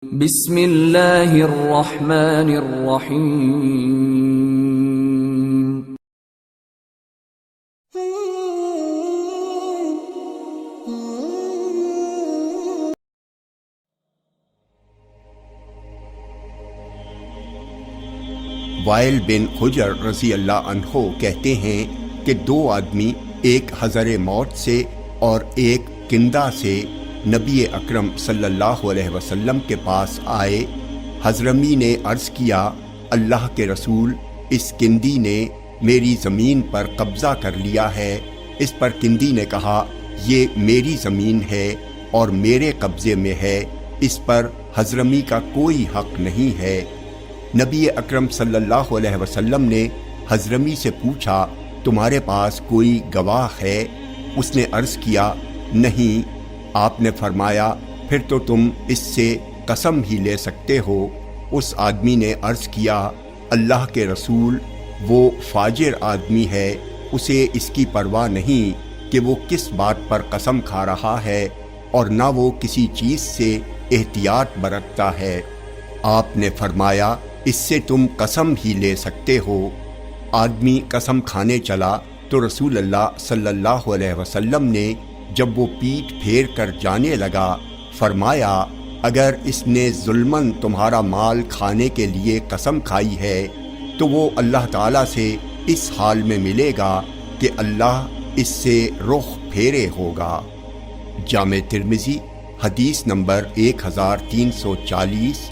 بسم اللہ الرحمن الرحیم۔ وائل بن حجر رضی اللہ عنہ کہتے ہیں کہ دو آدمی، ایک حضر موت سے اور ایک کندہ سے، نبی اکرم صلی اللہ علیہ وسلم کے پاس آئے۔ حضرمی نے عرض کیا، اللہ کے رسول، اس کندی نے میری زمین پر قبضہ کر لیا ہے۔ اس پر کندی نے کہا، یہ میری زمین ہے اور میرے قبضے میں ہے، اس پر حضرمی کا کوئی حق نہیں ہے۔ نبی اکرم صلی اللہ علیہ وسلم نے حضرمی سے پوچھا، تمہارے پاس کوئی گواہ ہے؟ اس نے عرض کیا، نہیں۔ آپ نے فرمایا، پھر تو تم اس سے قسم ہی لے سکتے ہو۔ اس آدمی نے عرض کیا، اللہ کے رسول، وہ فاجر آدمی ہے، اسے اس کی پرواہ نہیں کہ وہ کس بات پر قسم کھا رہا ہے، اور نہ وہ کسی چیز سے احتیاط برتتا ہے۔ آپ نے فرمایا، اس سے تم قسم ہی لے سکتے ہو۔ آدمی قسم کھانے چلا تو رسول اللہ صلی اللہ علیہ وسلم نے جب وہ پیٹھ پھیر کر جانے لگا فرمایا، اگر اس نے ظلماً تمہارا مال کھانے کے لیے قسم کھائی ہے تو وہ اللہ تعالیٰ سے اس حال میں ملے گا کہ اللہ اس سے رخ پھیرے ہوگا۔ جامع ترمذی حدیث نمبر 1340۔